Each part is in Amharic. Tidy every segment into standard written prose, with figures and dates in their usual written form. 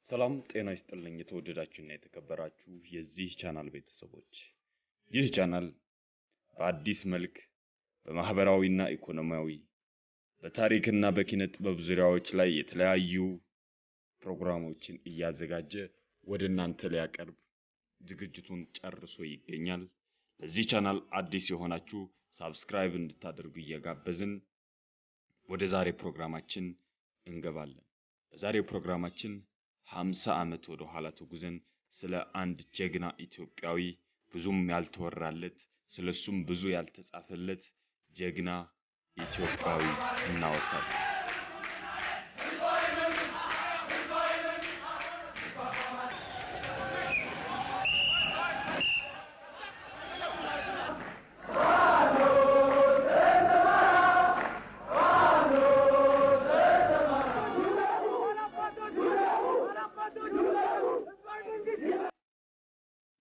ሰላም ጤና ይስጥልኝ የተወደዳችሁና የተከበራችሁ የዚህ ቻናል ቤተሰቦች። ይህ ቻናል በአዲስ መልክ በማህበራዊና ኢኮኖሚያዊ በታሪክና በኪነ ጥበብ ዙሪያዎች ላይ የተለያዩ ፕሮግራሞችን እያዘጋጀ ወደ እናንተ ሊያቀርብ ዝግጅቱን ጨርሶ ይገኛል። ለዚህ ቻናል አዲስ የሆናችሁ ሰብስክራይብ እንድታደርጉ እየጋበዝን ወደ ዛሬ ፕሮግራማችን እንገባለን። በዛሬው ፕሮግራማችን 50 ዓመት ወደ ኋላ ተጉዘን ስለ አንድ ጀግና ኢትዮጵያዊ ብዙም ያልተወራለት ስለሱም ብዙ ያልተጻፈለት ጀግና ኢትዮጵያዊ እናወሳለን።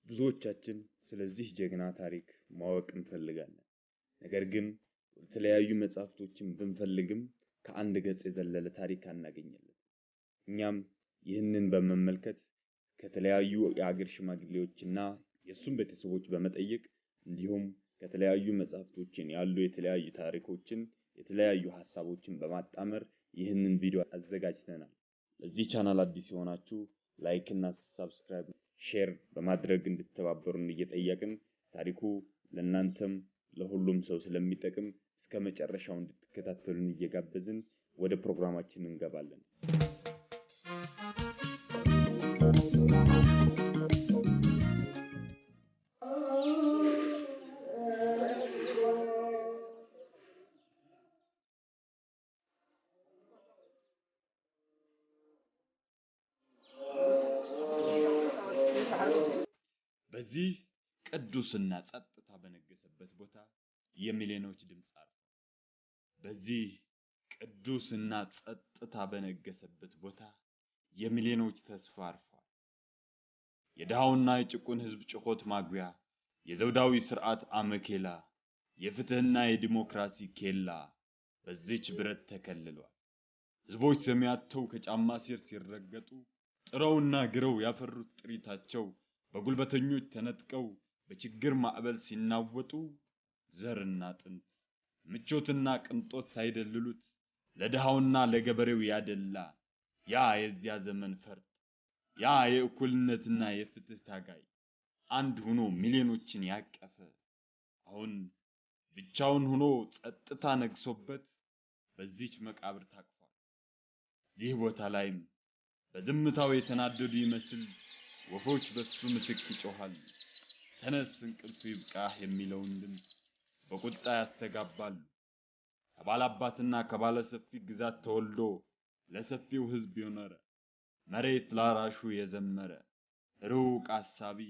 ብዙዎቻችን ስለዚህ ጀግና ታሪክ ማወቅ እንፈልጋለን። ነገር ግን የተለያዩ መጽሐፍቶችን ብንፈልግም ከአንድ ገጽ የዘለለ ታሪክ አናገኝለት። እኛም ይህንን በመመልከት ከተለያዩ የአገር ሽማግሌዎችና የሱም ቤተሰቦች በመጠየቅ እንዲሁም ከተለያዩ መጽሐፍቶችን ያሉ የተለያዩ ታሪኮችን የተለያዩ ሐሳቦችን በማጣመር ይህንን ቪዲዮ አዘጋጅተናል። ለዚህ ቻናል አዲስ የሆናችሁ ላይክ እና ሰብስክራይብ ሼር በማድረግ እንድትተባበሩን እየጠየቅን ታሪኩ ለእናንተም ለሁሉም ሰው ስለሚጠቅም እስከመጨረሻው እንድትከታተሉን እየጋበዝን ወደ ፕሮግራማችን እንገባለን። በዚህ ቅዱስና ጸጥታ በነገሰበት ቦታ የሚሊዮኖች ድምጽ አርፏል። በዚህ ቅዱስና ጸጥታ በነገሰበት ቦታ የሚሊዮኖች ተስፋ አርፏል። የድሃውና የጭቁን ህዝብ ጭቆት ማጉያ፣ የዘውዳዊ ስርዓት አመኬላ፣ የፍትህና የዲሞክራሲ ኬላ በዚች ብረት ተከልሏል። ህዝቦች ሰሚያተው ከጫማ ስር ሲረገጡ ጥረውና ግረው ያፈሩት ጥሪታቸው በጉልበተኞች ተነጥቀው በችግር ማዕበል ሲናወጡ ዘርና ጥንት ምቾትና ቅንጦት ሳይደልሉት ለድሃውና ለገበሬው ያደላ ያ የዚያ ዘመን ፈርጥ ያ የእኩልነትና የፍትህ ታጋይ አንድ ሆኖ ሚሊዮኖችን ያቀፈ አሁን ብቻውን ሆኖ ጸጥታ ነግሶበት በዚች መቃብር ታቅፏል። እዚህ ቦታ ላይም በዝምታው የተናደዱ ይመስል ወፎች በሱ ምትክ ይጮሃሉ። ተነስ እንቅልፍ ይብቃህ የሚለውን ድምፅ በቁጣ ያስተጋባሉ። ከባላባትና ከባለሰፊ ግዛት ተወልዶ ለሰፊው ህዝብ የኖረ መሬት ላራሹ የዘመረ ሩቅ አሳቢ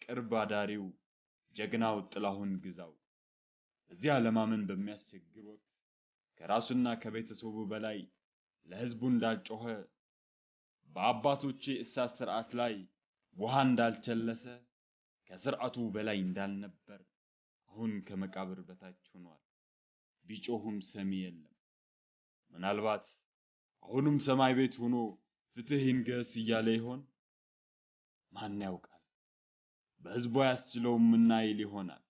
ቅርብ አዳሪው ጀግናው ጥላሁን ግዛው እዚያ ለማመን በሚያስቸግር ወቅት ከራሱና ከቤተሰቡ በላይ ለህዝቡ እንዳልጮኸ በአባቶቼ እሳት ስርዓት ላይ ውሃ እንዳልቸለሰ ከስርዓቱ በላይ እንዳልነበር አሁን ከመቃብር በታች ሆኗል። ቢጮሁም ሰሚ የለም። ምናልባት አሁንም ሰማይ ቤት ሆኖ ፍትህ ይንገስ እያለ ይሆን? ማን ያውቃል? በህዝቡ ያስችለውም እና ይል ይሆናል።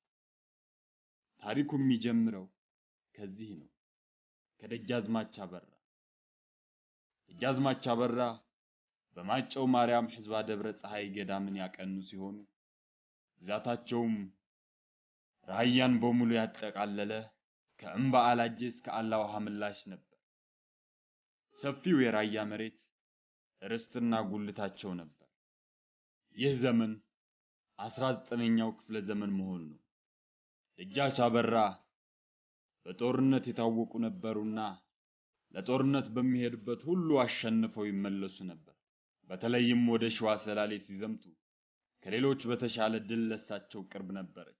ታሪኩ የሚጀምረው ከዚህ ነው። ከደጃዝማች አበራ። ደጃዝማች አበራ በማይጨው ማርያም ህዝባ ደብረ ፀሐይ ገዳምን ያቀኑ ሲሆኑ ግዛታቸውም ራያን በሙሉ ያጠቃለለ ከእምባ አላጄ እስከ አላውሃ ምላሽ ነበር። ሰፊው የራያ መሬት ርስትና ጉልታቸው ነበር። ይህ ዘመን 19ኛው ክፍለ ዘመን መሆኑ ነው። ደጃች አበራ በጦርነት የታወቁ ነበሩና ለጦርነት በሚሄዱበት ሁሉ አሸንፈው ይመለሱ ነበር። በተለይም ወደ ሸዋ ሰላሌ ሲዘምቱ ከሌሎች በተሻለ ድል ለሳቸው ቅርብ ነበረች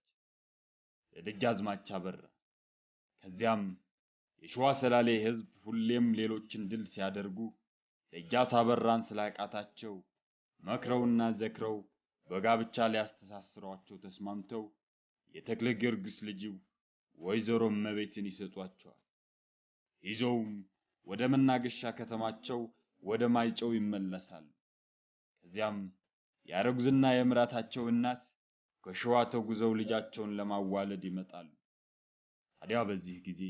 የደጃዝማች አበራ። ከዚያም የሸዋ ሰላሌ ህዝብ ሁሌም ሌሎችን ድል ሲያደርጉ ደጃች አበራን ስላቃታቸው መክረውና ዘክረው በጋብቻ ሊያስተሳስሯቸው ተስማምተው የተክለ ጊዮርጊስ ልጅ ወይዘሮ እመቤትን ይሰጧቸዋል። ይዘውም ወደ መናገሻ ከተማቸው ወደ ማይጨው ይመለሳሉ። እዚያም ያረጉዝና የምራታቸው እናት ከሸዋ ተጉዘው ልጃቸውን ለማዋለድ ይመጣሉ። ታዲያ በዚህ ጊዜ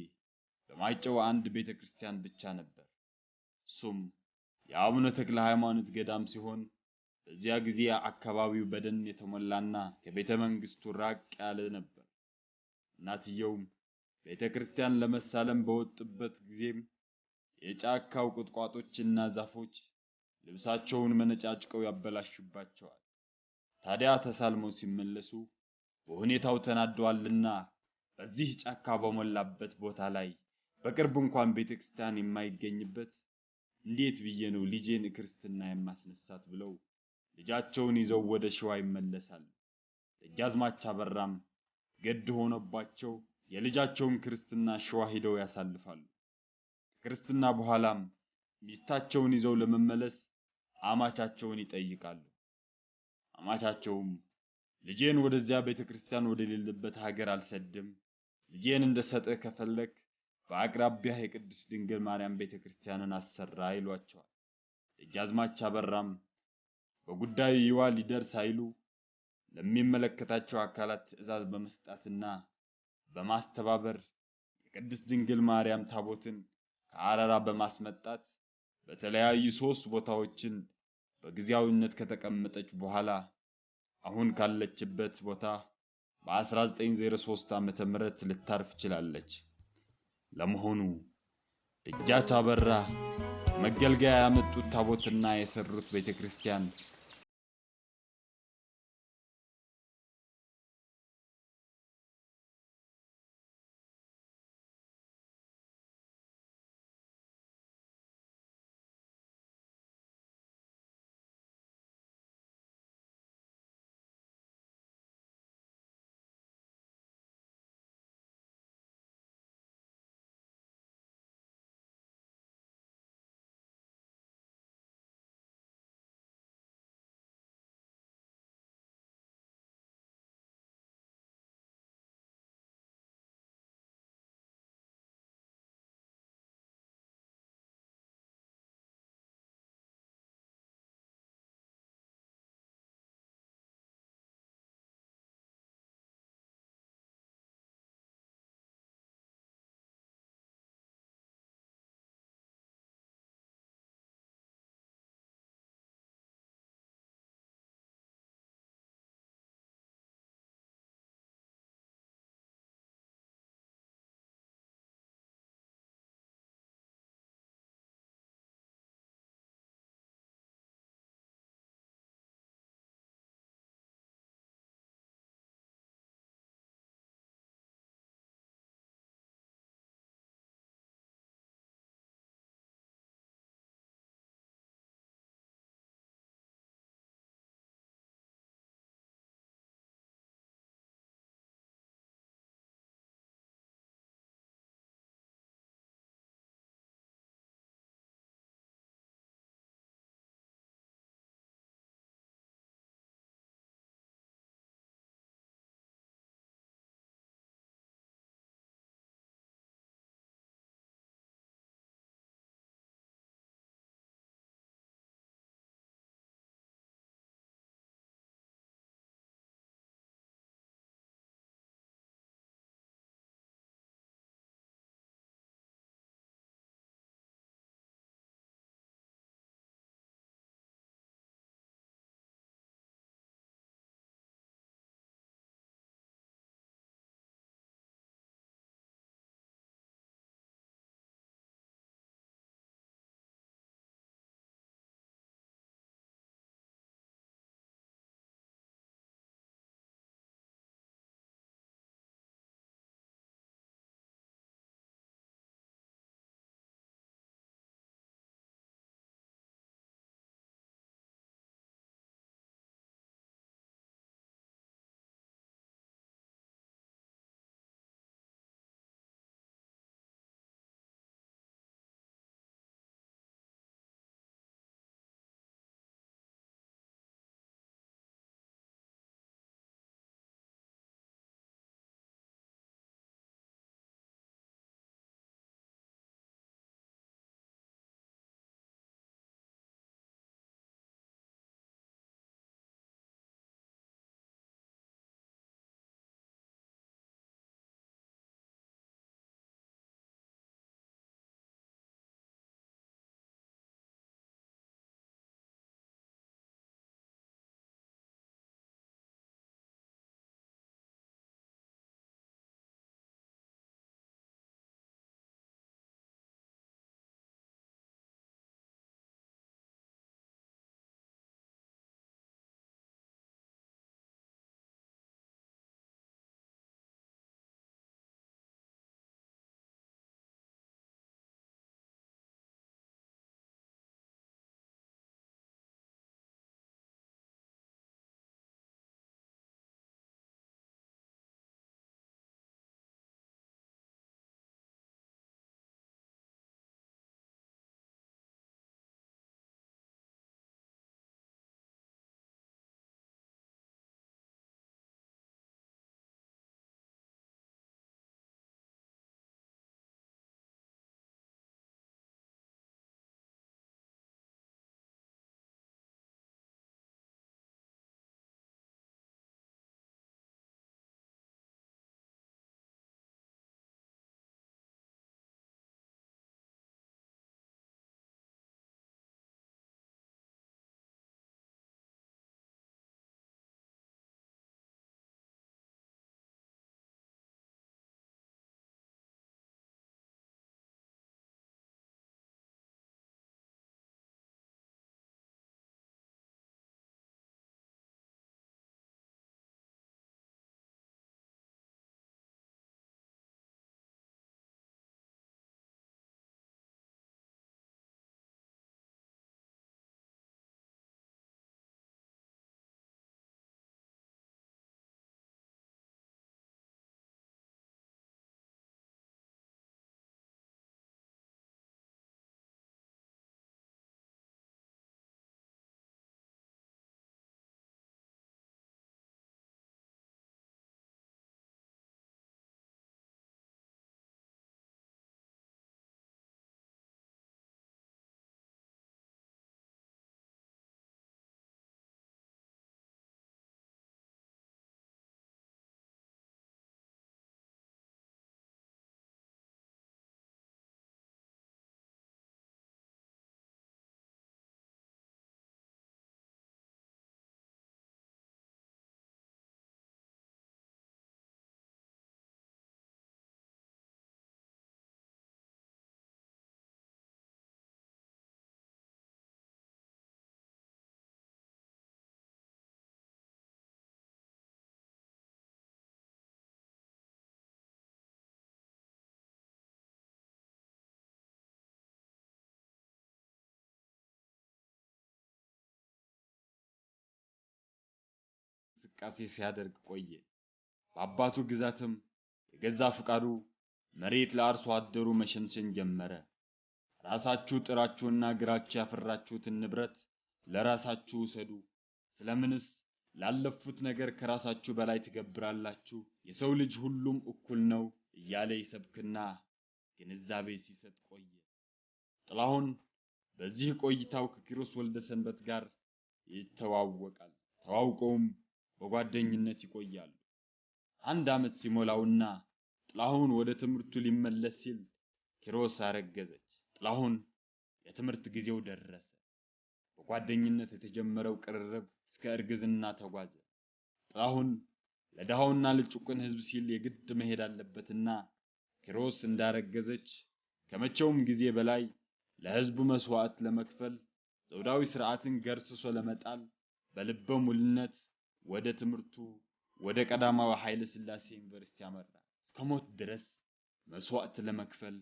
በማይጨው አንድ ቤተክርስቲያን ብቻ ነበር። እሱም የአቡነ ተክለ ሃይማኖት ገዳም ሲሆን በዚያ ጊዜ አካባቢው በደን የተሞላና ከቤተ መንግስቱ ራቅ ያለ ነበር። እናትየውም ቤተክርስቲያን ለመሳለም በወጡበት ጊዜም የጫካው ቁጥቋጦችና ዛፎች ልብሳቸውን መነጫጭቀው ያበላሹባቸዋል። ታዲያ ተሳልመው ሲመለሱ በሁኔታው ተናደዋልና በዚህ ጫካ በሞላበት ቦታ ላይ በቅርብ እንኳን ቤተክርስቲያን የማይገኝበት እንዴት ብዬ ነው ልጄን ክርስትና የማስነሳት ብለው ልጃቸውን ይዘው ወደ ሸዋ ይመለሳሉ። ደጃዝማች አበራም ገድ ሆኖባቸው የልጃቸውን ክርስትና ሸዋ ሄደው ያሳልፋሉ። ክርስትና በኋላም ሚስታቸውን ይዘው ለመመለስ አማቻቸውን ይጠይቃሉ። አማቻቸውም ልጄን ወደዚያ ቤተክርስቲያን ወደሌለበት ሀገር አልሰድም፣ ልጄን እንደሰጠህ ከፈለክ በአቅራቢያህ የቅድስት ድንግል ማርያም ቤተክርስቲያንን አሰራ ይሏቸዋል። ደጃዝማች አበራም በጉዳዩ ይዋ ሊደርስ አይሉ ለሚመለከታቸው አካላት ትዕዛዝ በመስጠትና በማስተባበር የቅድስት ድንግል ማርያም ታቦትን ከአረራ በማስመጣት በተለያዩ 3 ቦታዎችን በጊዜያዊነት ከተቀመጠች በኋላ አሁን ካለችበት ቦታ በ1903 ዓመተ ምህረት ልታርፍ ችላለች። ለመሆኑ ደጃች አበራ መገልገያ ያመጡት ታቦትና የሰሩት ቤተክርስቲያን እንቅስቃሴ ሲያደርግ ቆየ። በአባቱ ግዛትም የገዛ ፍቃዱ መሬት ለአርሶ አደሩ መሸንሸን ጀመረ። ራሳችሁ ጥራችሁና ግራችሁ ያፈራችሁትን ንብረት ለራሳችሁ ውሰዱ፣ ስለምንስ ላለፉት ነገር ከራሳችሁ በላይ ትገብራላችሁ? የሰው ልጅ ሁሉም እኩል ነው እያለ ይሰብክና ግንዛቤ ሲሰጥ ቆየ። ጥላሁን በዚህ ቆይታው ከኪሮስ ወልደሰንበት ጋር ይተዋወቃል። ተዋውቀውም በጓደኝነት ይቆያሉ። አንድ ዓመት ሲሞላውና ጥላሁን ወደ ትምህርቱ ሊመለስ ሲል ኪሮስ አረገዘች። ጥላሁን የትምህርት ጊዜው ደረሰ። በጓደኝነት የተጀመረው ቅርርብ እስከ እርግዝና ተጓዘ። ጥላሁን ለድሃውና ለጭቁን ሕዝብ ሲል የግድ መሄድ አለበትና ኪሮስ እንዳረገዘች ከመቼውም ጊዜ በላይ ለሕዝቡ መስዋዕት ለመክፈል ዘውዳዊ ስርዓትን ገርስሶ ለመጣል በልበ ሙሉነት ወደ ትምህርቱ ወደ ቀዳማዊ ኃይለ ሥላሴ ዩኒቨርሲቲ አመራ። እስከ ሞት ድረስ መስዋዕት ለመክፈል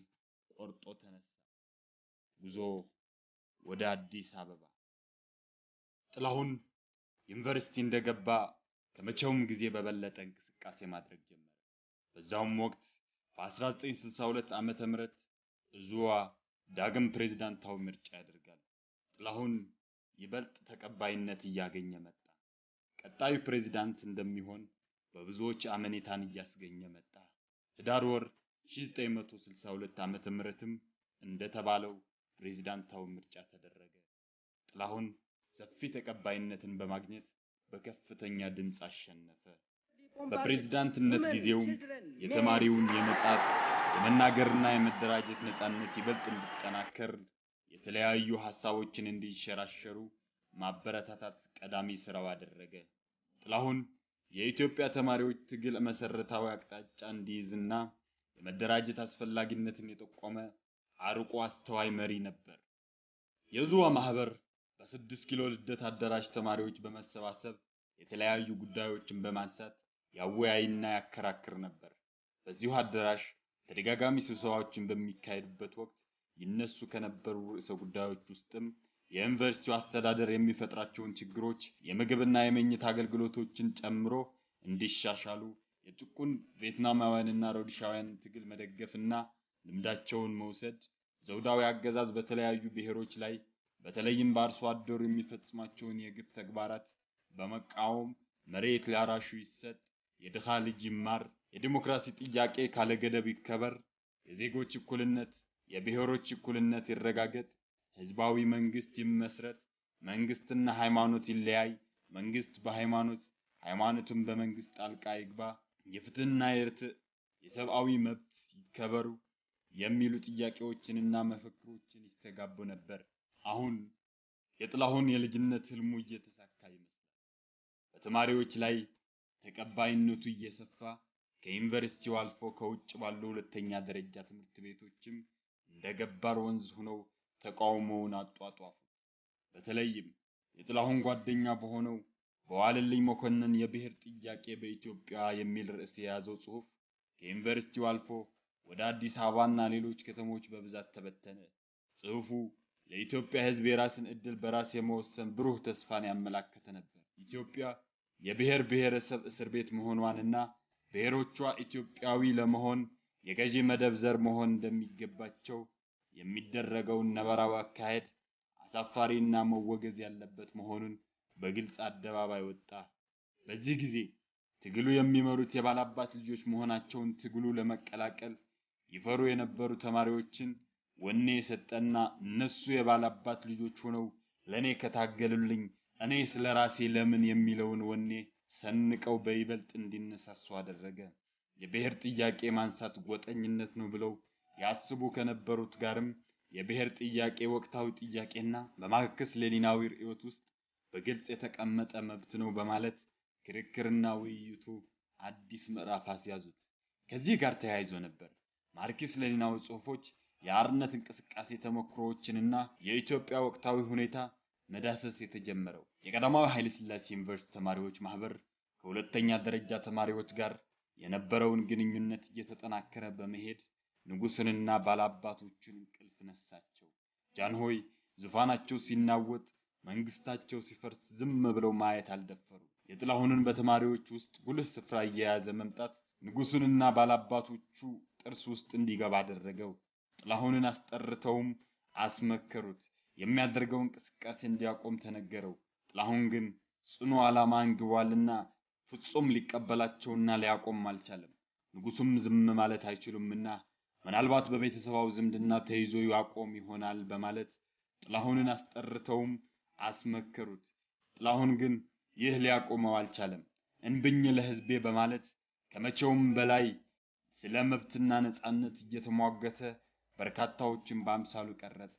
ቆርጦ ተነሳ። ጉዞ ወደ አዲስ አበባ። ጥላሁን ዩኒቨርሲቲ እንደገባ ከመቼውም ጊዜ በበለጠ እንቅስቃሴ ማድረግ ጀመረ። በዛውም ወቅት በ1962 ዓመተ ምህረት እዙዋ ዳግም ፕሬዝዳንታዊ ምርጫ ያደርጋል። ጥላሁን ይበልጥ ተቀባይነት እያገኘ መጣ። ቀጣዩ ፕሬዝዳንት እንደሚሆን በብዙዎች አመኔታን እያስገኘ መጣ። ህዳር ወር 1962 ዓመተ ምህረትም እንደተባለው ፕሬዝዳንታዊ ምርጫ ተደረገ። ጥላሁን ሰፊ ተቀባይነትን በማግኘት በከፍተኛ ድምጽ አሸነፈ። በፕሬዝዳንትነት ጊዜውም የተማሪውን የመጻፍ የመናገርና የመደራጀት ነጻነት ይበልጥ እንዲጠናከር የተለያዩ ሐሳቦችን እንዲሸራሸሩ ማበረታታት ቀዳሚ ስራው አደረገ። ጥላሁን የኢትዮጵያ ተማሪዎች ትግል መሰረታዊ አቅጣጫ እንዲይዝና የመደራጀት አስፈላጊነትን የጠቆመ አርቆ አስተዋይ መሪ ነበር። የዙዋ ማህበር በ6 ኪሎ ልደት አዳራሽ ተማሪዎች በመሰባሰብ የተለያዩ ጉዳዮችን በማንሳት ያወያይና ያከራክር ነበር። በዚሁ አዳራሽ ተደጋጋሚ ስብሰባዎችን በሚካሄዱበት ወቅት ይነሱ ከነበሩ ርዕሰ ጉዳዮች ውስጥም የዩኒቨርሲቲው አስተዳደር የሚፈጥራቸውን ችግሮች፣ የምግብና የመኝታ አገልግሎቶችን ጨምሮ እንዲሻሻሉ፣ የጭቁን ቪየትናማውያንና ሮዲሻውያን ትግል መደገፍና ልምዳቸውን መውሰድ፣ ዘውዳዊ አገዛዝ በተለያዩ ብሔሮች ላይ በተለይም በአርሶ አደሩ የሚፈጽማቸውን የግፍ ተግባራት በመቃወም መሬት ለአራሹ ይሰጥ፣ የድሃ ልጅ ይማር፣ የዲሞክራሲ ጥያቄ ካለ ገደብ ይከበር፣ የዜጎች እኩልነት፣ የብሔሮች እኩልነት ይረጋገጥ፣ ህዝባዊ መንግስት ይመስረት፣ መንግስትና ሃይማኖት ይለያይ፣ መንግስት በሃይማኖት ሃይማኖትን በመንግስት ጣልቃ ይግባ፣ የፍትህና የርትዕ የሰብአዊ መብት ይከበሩ የሚሉ ጥያቄዎችንና መፈክሮችን ይስተጋቡ ነበር። አሁን የጥላሁን የልጅነት ህልሙ እየተሳካ ይመስላል። በተማሪዎች ላይ ተቀባይነቱ እየሰፋ ከዩኒቨርሲቲው አልፎ ከውጭ ባሉ ሁለተኛ ደረጃ ትምህርት ቤቶችም እንደ ገባር ወንዝ ሆነው ተቃውሞውን አጧጧፉ። በተለይም የጥላሁን ጓደኛ በሆነው በዋለልኝ መኮንን የብሔር ጥያቄ በኢትዮጵያ የሚል ርዕስ የያዘው ጽሑፍ ከዩኒቨርሲቲው አልፎ ወደ አዲስ አበባና ሌሎች ከተሞች በብዛት ተበተነ። ጽሑፉ ለኢትዮጵያ ህዝብ የራስን ዕድል በራስ የመወሰን ብሩህ ተስፋን ያመላከተ ነበር። ኢትዮጵያ የብሔር ብሔረሰብ እስር ቤት መሆኗንና ብሔሮቿ ኢትዮጵያዊ ለመሆን የገዢ መደብ ዘር መሆን እንደሚገባቸው የሚደረገውን ነባራዊ አካሄድ አሳፋሪና መወገዝ ያለበት መሆኑን በግልጽ አደባባይ ወጣ። በዚህ ጊዜ ትግሉ የሚመሩት የባላባት ልጆች መሆናቸውን ትግሉ ለመቀላቀል ይፈሩ የነበሩ ተማሪዎችን ወኔ የሰጠና እነሱ የባላባት ልጆች ሆነው ለኔ ከታገሉልኝ እኔ ስለራሴ ለምን የሚለውን ወኔ ሰንቀው በይበልጥ እንዲነሳሱ አደረገ። የብሔር ጥያቄ ማንሳት ጎጠኝነት ነው ብለው ያስቡ ከነበሩት ጋርም የብሔር ጥያቄ ወቅታዊ ጥያቄና በማርክስ ሌኒናዊ ርዕዮት ውስጥ በግልጽ የተቀመጠ መብት ነው በማለት ክርክርና ውይይቱ አዲስ ምዕራፍ አስያዙት። ከዚህ ጋር ተያይዞ ነበር ማርክስ ሌኒናዊ ጽሑፎች የአርነት እንቅስቃሴ ተሞክሮዎችንና የኢትዮጵያ ወቅታዊ ሁኔታ መዳሰስ የተጀመረው። የቀዳማዊ ኃይለ ሥላሴ ዩኒቨርሲቲ ተማሪዎች ማህበር ከሁለተኛ ደረጃ ተማሪዎች ጋር የነበረውን ግንኙነት እየተጠናከረ በመሄድ ንጉስንና ባላባቶችን እንቅልፍ ነሳቸው። ጃንሆይ ዙፋናቸው ሲናወጥ፣ መንግስታቸው ሲፈርስ ዝም ብለው ማየት አልደፈሩ። የጥላሁንን በተማሪዎች ውስጥ ጉልህ ስፍራ እየያዘ መምጣት ንጉሱንና ባላባቶቹ ጥርስ ውስጥ እንዲገባ አደረገው። ጥላሁንን አስጠርተውም አስመከሩት። የሚያደርገው እንቅስቃሴ እንዲያቆም ተነገረው። ጥላሁን ግን ጽኑ ዓላማ አንግቧልና ፍጹም ሊቀበላቸውና ሊያቆም አልቻለም። ንጉሱም ዝም ማለት አይችሉምና ምናልባት በቤተሰባዊ ዝምድና ተይዞ ያቆም ይሆናል በማለት ጥላሁንን አስጠርተውም አስመከሩት። ጥላሁን ግን ይህ ሊያቆመው አልቻለም። እንብኝ ለህዝቤ በማለት ከመቼውም በላይ ስለ መብትና ነፃነት እየተሟገተ በርካታዎችን በአምሳሉ ቀረጸ።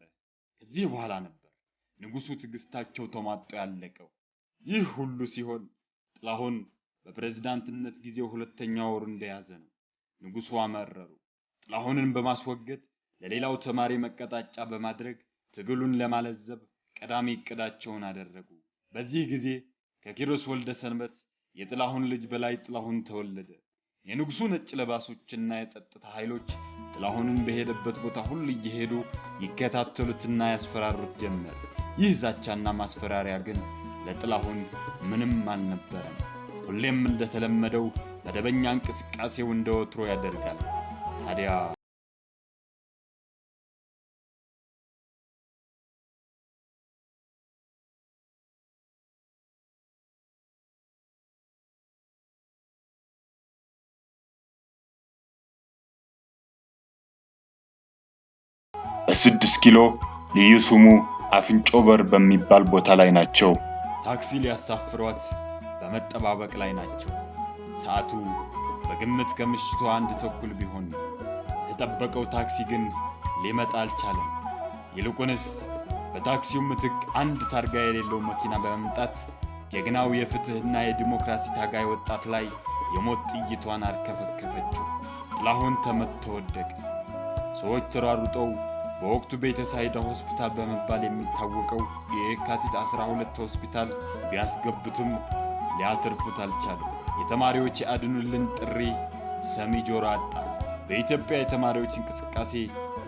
ከዚህ በኋላ ነበር ንጉሱ ትዕግስታቸው ተሟጦ ያለቀው። ይህ ሁሉ ሲሆን ጥላሁን በፕሬዝዳንትነት ጊዜው ሁለተኛ ወር እንደያዘ ነው። ንጉሱ አመረሩ። ጥላሁንን በማስወገድ ለሌላው ተማሪ መቀጣጫ በማድረግ ትግሉን ለማለዘብ ቀዳሚ እቅዳቸውን አደረጉ። በዚህ ጊዜ ከኪሮስ ወልደ ሰንበት የጥላሁን ልጅ በላይ ጥላሁን ተወለደ። የንጉሱ ነጭ ለባሶችና የጸጥታ ኃይሎች ጥላሁንን በሄደበት ቦታ ሁሉ እየሄዱ ይከታተሉትና ያስፈራሩት ጀመር። ይህ ዛቻና ማስፈራሪያ ግን ለጥላሁን ምንም አልነበረም። ሁሌም እንደተለመደው መደበኛ እንቅስቃሴው እንደወትሮ ያደርጋል። ታዲያ በ6 ኪሎ ልዩ ስሙ አፍንጮ በር በሚባል ቦታ ላይ ናቸው። ታክሲ ሊያሳፍሯት በመጠባበቅ ላይ ናቸው። ሰዓቱ በግምት ከምሽቱ 1:15 ቢሆን የተጠበቀው ታክሲ ግን ሊመጣ አልቻለም። ይልቁንስ በታክሲው ምትክ አንድ ታርጋ የሌለው መኪና በመምጣት ጀግናው የፍትህና የዲሞክራሲ ታጋይ ወጣት ላይ የሞት ጥይቷን አርከፈከፈችው። ጥላሁን ተመትቶ ወደቀ። ሰዎች ተሯሩጠው በወቅቱ ቤተሳይዳ ሆስፒታል በመባል የሚታወቀው የካቲት 12 ሆስፒታል ቢያስገቡትም ሊያተርፉት አልቻሉም። የተማሪዎች የአድኑልን ጥሪ ሰሚ ጆሮ አጣ። በኢትዮጵያ የተማሪዎች እንቅስቃሴ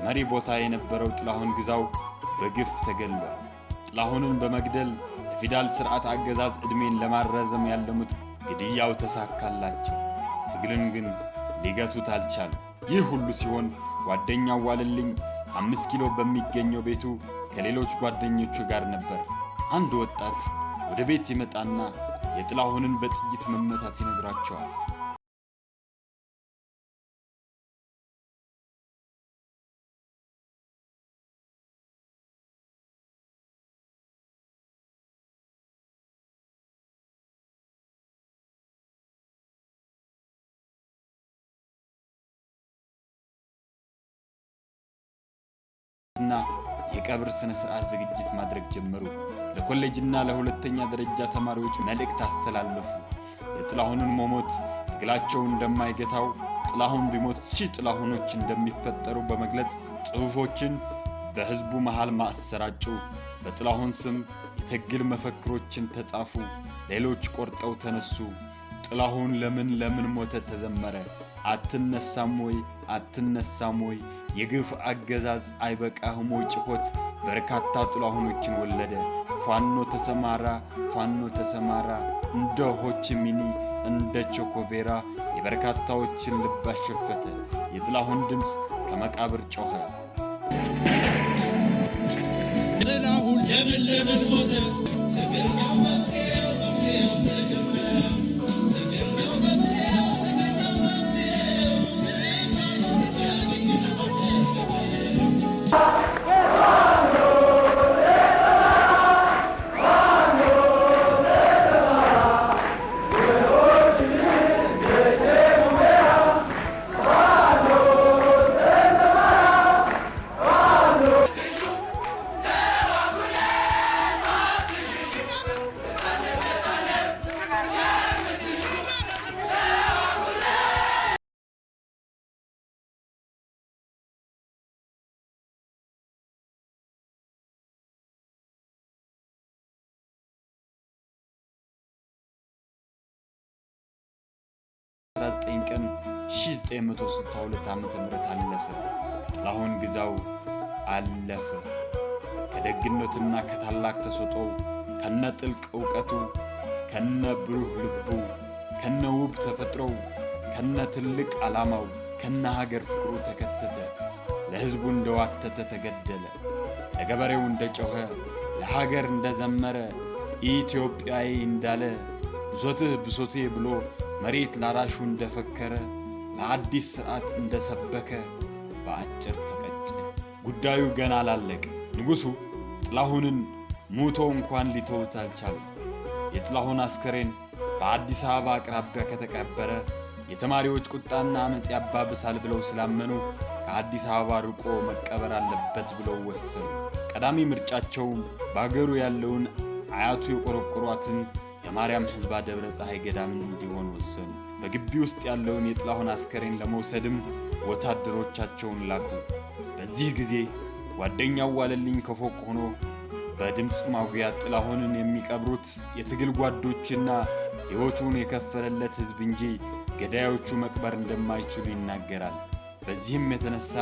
መሪ ቦታ የነበረው ጥላሁን ግዛው በግፍ ተገሏል። ጥላሁንን በመግደል የፊውዳል ስርዓት አገዛዝ ዕድሜን ለማራዘም ያለሙት ግድያው ተሳካላቸው። ትግልን ግን ሊገቱት አልቻሉም። ይህ ሁሉ ሲሆን ጓደኛው ዋለልኝ 5 ኪሎ በሚገኘው ቤቱ ከሌሎች ጓደኞቹ ጋር ነበር። አንድ ወጣት ወደ ቤት ይመጣና የጥላሁንን በጥይት መመታት ይነግራቸዋል። እና የቀብር ስነ ስርዓት ዝግጅት ማድረግ ጀመሩ። ለኮሌጅና ለሁለተኛ ደረጃ ተማሪዎች መልእክት አስተላለፉ። የጥላሁንን መሞት ትግላቸው እንደማይገታው፣ ጥላሁን ቢሞት ሺህ ጥላሁኖች እንደሚፈጠሩ በመግለጽ ጽሑፎችን በህዝቡ መሃል ማሰራጩ። በጥላሁን ስም የትግል መፈክሮችን ተጻፉ። ሌሎች ቆርጠው ተነሱ። ጥላሁን ለምን ሞተ ተዘመረ። አትነሳም ወይ አትነሳም ወይ የግፍ አገዛዝ አይበቃህም ወይ ጭሆት በርካታ ጥላሁኖችን ወለደ። ፋኖ ተሰማራ እንደ ሆችሚኒ እንደ ቾኮቬራ የበርካታዎችን ልብ አሸፈተ። የጥላሁን ድምፅ ከመቃብር ጮኸ። ጥላሁን ለምን ሞተ? ቀን 1962 ዓ.ም አለፈ። ጥላሁን ግዛው አለፈ። ከደግነትና ከታላቅ ተሰጥኦው ከነጥልቅ ዕውቀቱ ከነ ብሩህ ልቡ ከነ ውብ ተፈጥሮው ከነ ትልቅ ዓላማው ከነ ሀገር ፍቅሩ ተከተተ። ለሕዝቡ እንደዋተተ ተገደለ። ለገበሬው እንደጮኸ ለሀገር እንደዘመረ ኢትዮጵያዊ እንዳለ ብሶትህ ብሶቴ ብሎ መሬት ላራሹ እንደፈከረ ለአዲስ ሥርዓት እንደሰበከ በአጭር ተቀጨ። ጉዳዩ ገና አላለቀ። ንጉሡ ጥላሁንን ሙቶ እንኳን ሊተውት አልቻሉም። የጥላሁን አስከሬን በአዲስ አበባ አቅራቢያ ከተቀበረ የተማሪዎች ቁጣና አመጽ ያባብሳል ብለው ስላመኑ ከአዲስ አበባ ርቆ መቀበር አለበት ብለው ወሰኑ። ቀዳሚ ምርጫቸውም በአገሩ ያለውን አያቱ የቆረቆሯትን የማርያም ሕዝባ ደብረ ፀሐይ ገዳምን እንዲሆን ወሰኑ። በግቢ ውስጥ ያለውን የጥላሁን አስከሬን ለመውሰድም ወታደሮቻቸውን ላኩ። በዚህ ጊዜ ጓደኛው ዋለልኝ ከፎቅ ሆኖ በድምፅ ማጉያ ጥላሁንን የሚቀብሩት የትግል ጓዶችና ሕይወቱን የከፈለለት ሕዝብ እንጂ ገዳዮቹ መቅበር እንደማይችሉ ይናገራል። በዚህም የተነሳ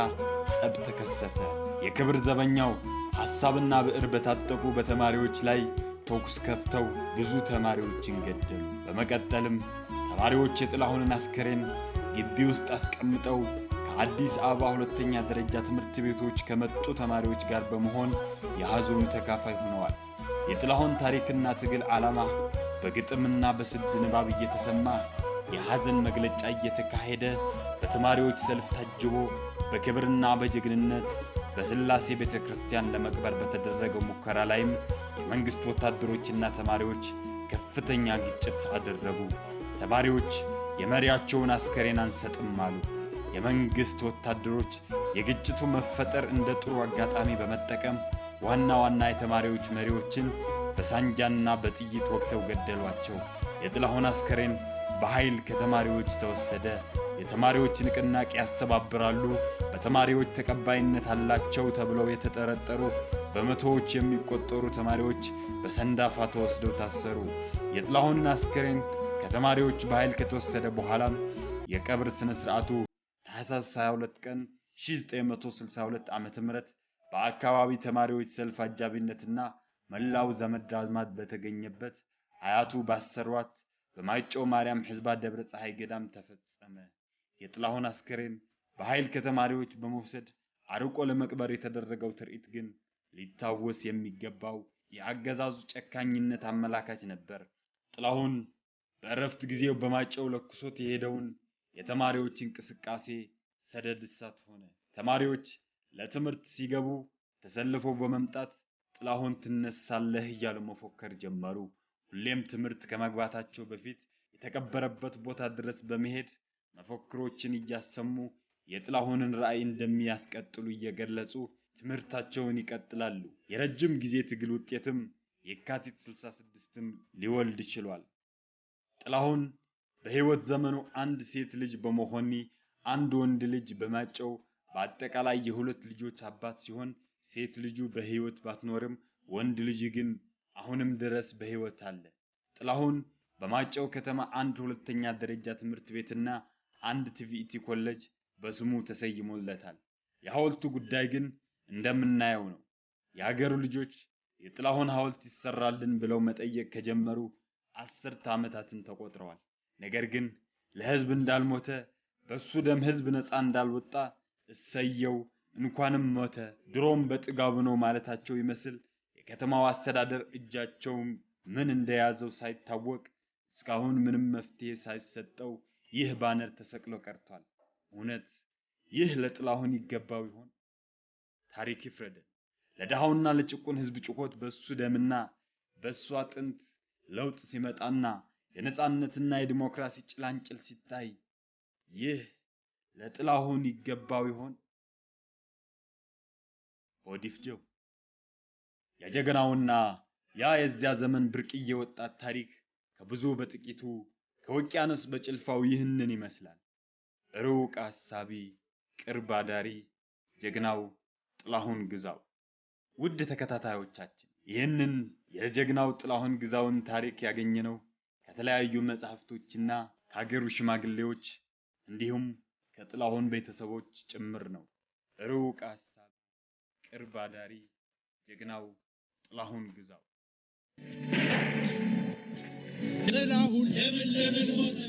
ጸብ ተከሰተ። የክብር ዘበኛው ሐሳብና ብዕር በታጠቁ በተማሪዎች ላይ ተኩስ ከፍተው ብዙ ተማሪዎችን ገደሉ። በመቀጠልም ተማሪዎች የጥላሁንን አስከሬን ግቢ ውስጥ አስቀምጠው ከአዲስ አበባ ሁለተኛ ደረጃ ትምህርት ቤቶች ከመጡ ተማሪዎች ጋር በመሆን የሐዘኑ ተካፋይ ሆነዋል። የጥላሁን ታሪክና ትግል ዓላማ በግጥምና በስድ ንባብ እየተሰማ የሐዘን መግለጫ እየተካሄደ በተማሪዎች ሰልፍ ታጅቦ በክብርና በጀግንነት በሥላሴ ቤተ ክርስቲያን ለመቅበር በተደረገው ሙከራ ላይም የመንግሥት ወታደሮችና ተማሪዎች ከፍተኛ ግጭት አደረጉ። ተማሪዎች የመሪያቸውን አስከሬን አንሰጥም አሉ። የመንግሥት ወታደሮች የግጭቱ መፈጠር እንደ ጥሩ አጋጣሚ በመጠቀም ዋና ዋና የተማሪዎች መሪዎችን በሳንጃና በጥይት ወግተው ገደሏቸው። የጥላሁን አስከሬን በኃይል ከተማሪዎች ተወሰደ። የተማሪዎች ንቅናቄ ያስተባብራሉ፣ በተማሪዎች ተቀባይነት አላቸው ተብለው የተጠረጠሩ በመቶዎች የሚቆጠሩ ተማሪዎች በሰንዳፋ ተወስደው ታሰሩ። የጥላሁንን አስከሬን ከተማሪዎች በኃይል ከተወሰደ በኋላም የቀብር ሥነ ሥርዓቱ ታኅሳስ 22 ቀን 1962 ዓ.ም በአካባቢ ተማሪዎች ሰልፍ አጃቢነትና መላው ዘመድ አዝማድ በተገኘበት አያቱ ባሰሯት በማይጨው ማርያም ሕዝባ ደብረ ፀሐይ ገዳም ተፈጸመ። የጥላሁን አስከሬን በኃይል ከተማሪዎች በመውሰድ አርቆ ለመቅበር የተደረገው ትርኢት ግን ሊታወስ የሚገባው የአገዛዙ ጨካኝነት አመላካች ነበር። ጥላሁን በእረፍት ጊዜው በማይጨው ለኩሶት የሄደውን የተማሪዎች እንቅስቃሴ ሰደድ እሳት ሆነ። ተማሪዎች ለትምህርት ሲገቡ ተሰልፈው በመምጣት ጥላሁን ትነሳለህ እያሉ መፎከር ጀመሩ። ሁሌም ትምህርት ከመግባታቸው በፊት የተቀበረበት ቦታ ድረስ በመሄድ መፎክሮችን እያሰሙ የጥላሁንን ራዕይ እንደሚያስቀጥሉ እየገለጹ ትምህርታቸውን ይቀጥላሉ። የረጅም ጊዜ ትግል ውጤትም የካቲት 66ን ሊወልድ ችሏል። ጥላሁን በሕይወት ዘመኑ አንድ ሴት ልጅ በመሆኒ አንድ ወንድ ልጅ በማጨው በአጠቃላይ የሁለት ልጆች አባት ሲሆን ሴት ልጁ በሕይወት ባትኖርም ወንድ ልጅ ግን አሁንም ድረስ በሕይወት አለ። ጥላሁን በማጨው ከተማ አንድ ሁለተኛ ደረጃ ትምህርት ቤትና አንድ ቲቪኢቲ ኮሌጅ በስሙ ተሰይሞለታል። የሐውልቱ ጉዳይ ግን እንደምናየው ነው። የሀገሩ ልጆች የጥላሁን ሐውልት ይሰራልን ብለው መጠየቅ ከጀመሩ 10 ዓመታትን ተቆጥረዋል። ነገር ግን ለሕዝብ እንዳልሞተ በሱ ደም ሕዝብ ነፃ እንዳልወጣ እሰየው እንኳንም ሞተ ድሮም በጥጋቡ ነው ማለታቸው ይመስል የከተማው አስተዳደር እጃቸው ምን እንደያዘው ሳይታወቅ እስካሁን ምንም መፍትሄ ሳይሰጠው ይህ ባነር ተሰቅሎ ቀርቷል። እውነት ይህ ለጥላሁን ይገባው ይሆን? ታሪክ ይፍረደን። ለድሃውና ለጭቁን ሕዝብ ጩኸት በሱ ደምና በሱ አጥንት ለውጥ ሲመጣና የነጻነትና የዲሞክራሲ ጭላንጭል ሲታይ ይህ ለጥላሁን ይገባው ይሆን? ሆዲፍጀው የጀግናውና ያ የዚያ ዘመን ብርቅዬ ወጣት ታሪክ ከብዙ በጥቂቱ ከውቅያኖስ በጭልፋው ይህንን ይመስላል። ሩቅ አሳቢ ቅርብ አዳሪ ጀግናው ጥላሁን ግዛው። ውድ ተከታታዮቻችን ይህንን የጀግናው ጥላሁን ግዛውን ታሪክ ያገኘነው ከተለያዩ መጻሕፍቶችና ከሀገሩ ሽማግሌዎች እንዲሁም ከጥላሁን ቤተሰቦች ጭምር ነው። ሩቅ አሳቢ ቅርብ አዳሪ ጀግናው ጥላሁን ግዛው። ጥላሁን ለምን ሞተ